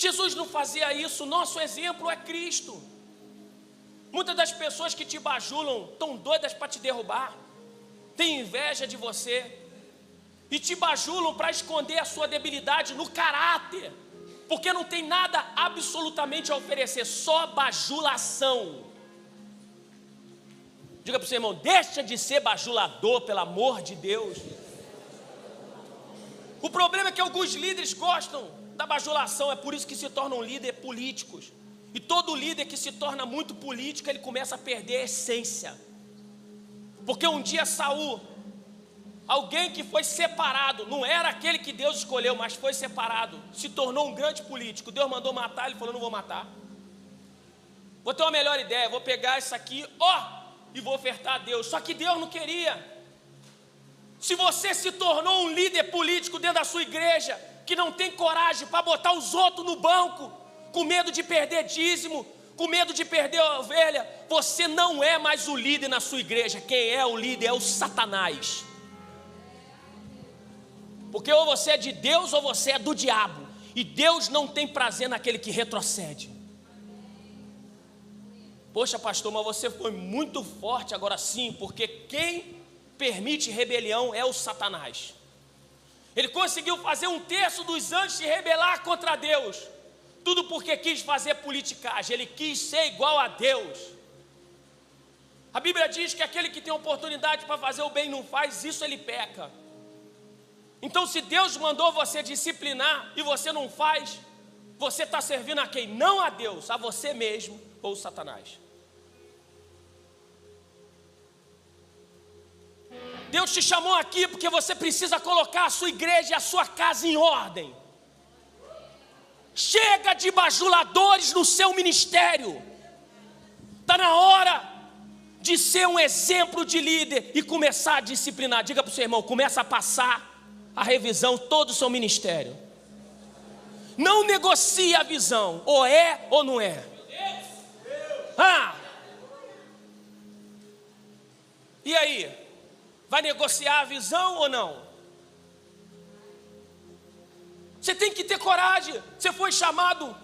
Jesus não fazia isso, nosso exemplo é Cristo. Muitas das pessoas que te bajulam estão doidas para te derrubar, têm inveja de você e te bajulam para esconder a sua debilidade no caráter, porque não tem nada absolutamente a oferecer, só bajulação. Diga para o seu irmão, deixa de ser bajulador, pelo amor de Deus. O problema é que alguns líderes gostam da bajulação, é por isso que se tornam líderes políticos. E todo líder que se torna muito político, ele começa a perder a essência. Porque um dia Saul, alguém que foi separado, não era aquele que Deus escolheu, mas foi separado, se tornou um grande político. Deus mandou matar, ele falou, não vou matar. Vou ter uma melhor ideia, vou pegar isso aqui, e vou ofertar a Deus. Só que Deus não queria. Se você se tornou um líder político dentro da sua igreja, que não tem coragem para botar os outros no banco, com medo de perder dízimo, com medo de perder a ovelha, você não é mais o líder na sua igreja. Quem é o líder é o Satanás. Porque ou você é de Deus ou você é do diabo. E Deus não tem prazer naquele que retrocede. Poxa, pastor, mas você foi muito forte agora sim, porque quem permite rebelião é o Satanás. Ele conseguiu fazer 1/3 dos anjos se rebelar contra Deus. Tudo porque quis fazer politicagem, ele quis ser igual a Deus. A Bíblia diz que aquele que tem oportunidade para fazer o bem não faz, isso ele peca. Então se Deus mandou você disciplinar e você não faz, você está servindo a quem? Não a Deus, a você mesmo ou Satanás. Deus te chamou aqui porque você precisa colocar a sua igreja e a sua casa em ordem. Chega de bajuladores no seu ministério. Está na hora de ser um exemplo de líder e começar a disciplinar. Diga para o seu irmão, começa a passar a revisão todo o seu ministério. Não negocie a visão, ou é ou não é. E aí? Vai negociar a visão ou não? Você tem que ter coragem. Você foi chamado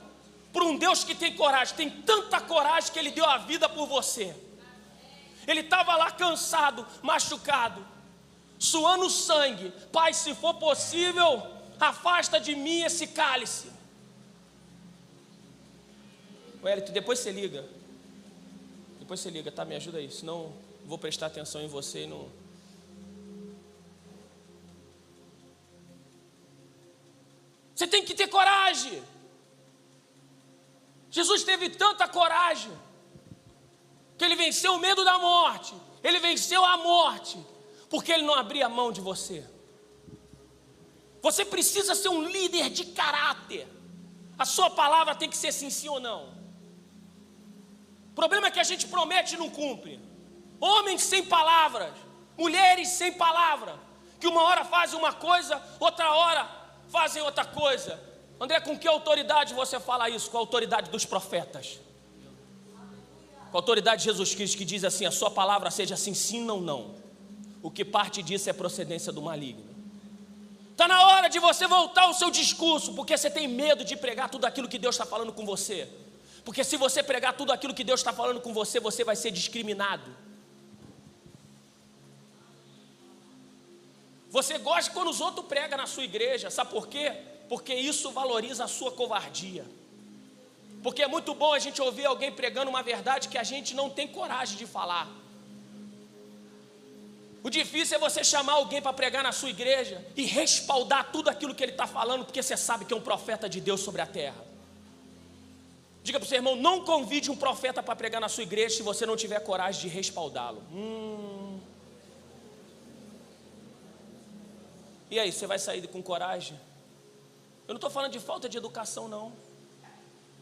por um Deus que tem coragem. Tem tanta coragem que Ele deu a vida por você. Ele estava lá cansado, machucado, suando sangue. Pai, se for possível, afasta de mim esse cálice. Wellington, depois você liga. Depois você liga, tá? Me ajuda aí. Senão vou prestar atenção em você e não... Você tem que ter coragem. Jesus teve tanta coragem que Ele venceu o medo da morte. Ele venceu a morte porque Ele não abria mão de você. Você precisa ser um líder de caráter. A sua palavra tem que ser sim ou não. O problema é que a gente promete e não cumpre. Homens sem palavras, mulheres sem palavra, que uma hora fazem uma coisa, outra hora fazem outra coisa. André, com que autoridade você fala isso? Com a autoridade dos profetas. Com a autoridade de Jesus Cristo, que diz assim, a sua palavra seja assim, sim ou não. O que parte disso é procedência do maligno. Está na hora de você voltar ao seu discurso, porque você tem medo de pregar tudo aquilo que Deus está falando com você. Porque se você pregar tudo aquilo que Deus está falando com você, você vai ser discriminado. Você gosta quando os outros pregam na sua igreja, sabe por quê? Porque isso valoriza a sua covardia. Porque é muito bom a gente ouvir alguém pregando uma verdade que a gente não tem coragem de falar. O difícil é você chamar alguém para pregar na sua igreja e respaldar tudo aquilo que ele está falando, porque você sabe que é um profeta de Deus sobre a terra. Diga para o seu irmão, não convide um profeta para pregar na sua igreja se você não tiver coragem de respaldá-lo. E aí, você vai sair com coragem? Eu não estou falando de falta de educação, não.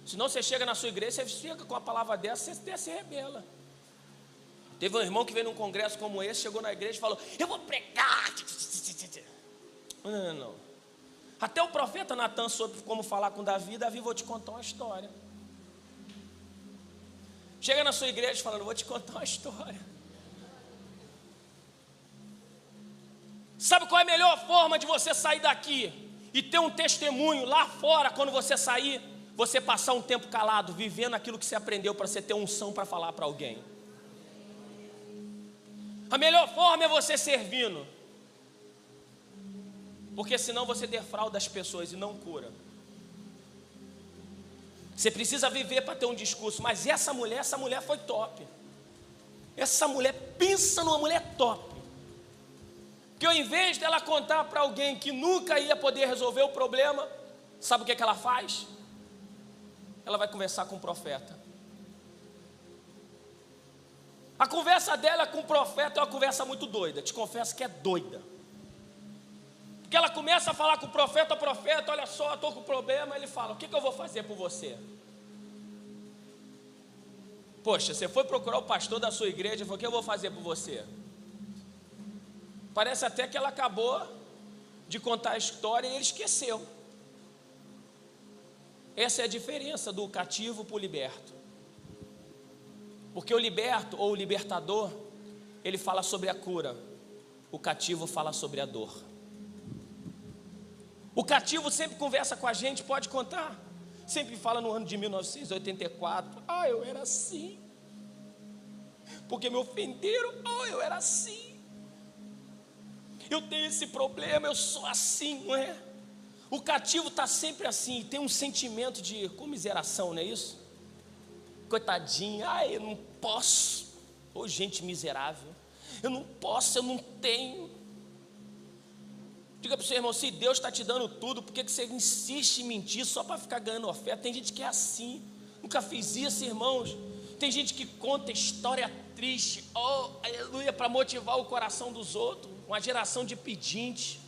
Senão você chega na sua igreja, você chega com a palavra dessa, você até se rebela. Teve um irmão que veio num congresso como esse, chegou na igreja e falou, eu vou pregar. Não. Até o profeta Natan soube como falar com Davi. Davi, vou te contar uma história. Chega na sua igreja falando, vou te contar uma história. Sabe qual é a melhor forma de você sair daqui e ter um testemunho lá fora quando você sair? você passar um tempo calado, vivendo aquilo que você aprendeu para você ter unção para falar para alguém. A melhor forma é você servindo, porque senão você defrauda as pessoas e não cura. Você precisa viver para ter um discurso, mas essa mulher foi top. Essa mulher, pensa numa mulher top, que ao invés dela contar para alguém que nunca ia poder resolver o problema, sabe o que ela faz? Ela vai conversar com o profeta. A conversa dela com o profeta é uma conversa muito doida, te confesso que é doida. Porque ela começa a falar com o profeta, olha só, estou com problema, ele fala, o que eu vou fazer por você? Poxa, você foi procurar o pastor da sua igreja, falou, o que eu vou fazer por você? Parece até que ela acabou de contar a história e ele esqueceu. Essa é a diferença do cativo para o liberto. Porque o liberto ou o libertador, ele fala sobre a cura, o cativo fala sobre a dor. O cativo sempre conversa com a gente, pode contar, sempre fala no ano de 1984, eu era assim, porque me ofenderam, eu era assim, eu tenho esse problema, eu sou assim, não é? O cativo está sempre assim, tem um sentimento de comiseração, não é isso? Coitadinho, eu não posso, gente miserável, eu não posso, eu não tenho. Diga para o seu irmão, se Deus está te dando tudo, por que você insiste em mentir só para ficar ganhando oferta? Tem gente que é assim, nunca fiz isso, irmãos. Tem gente que conta história triste, aleluia, para motivar o coração dos outros, uma geração de pedintes.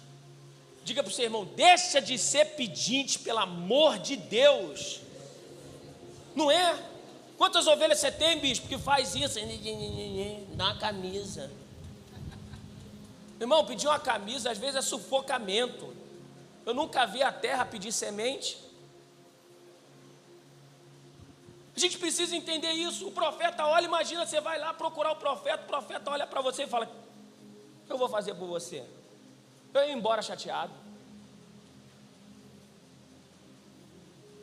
Diga para o seu irmão, deixa de ser pedinte, pelo amor de Deus. Não é? Quantas ovelhas você tem, bispo, que faz isso? Dá uma camisa. Irmão, pedir uma camisa às vezes é sufocamento. Eu nunca vi a terra pedir semente. A gente precisa entender isso. O profeta olha, imagina, você vai lá procurar o profeta olha para você e fala, o que eu vou fazer por você? Eu ia embora chateado.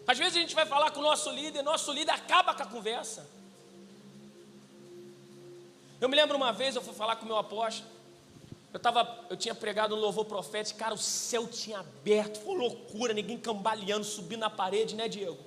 Às vezes a gente vai falar com o nosso líder acaba com a conversa. Eu me lembro uma vez, eu fui falar com o meu apóstolo, eu tinha pregado um louvor profético, cara, o céu tinha aberto, foi loucura, ninguém cambaleando, subindo na parede, né, Diego?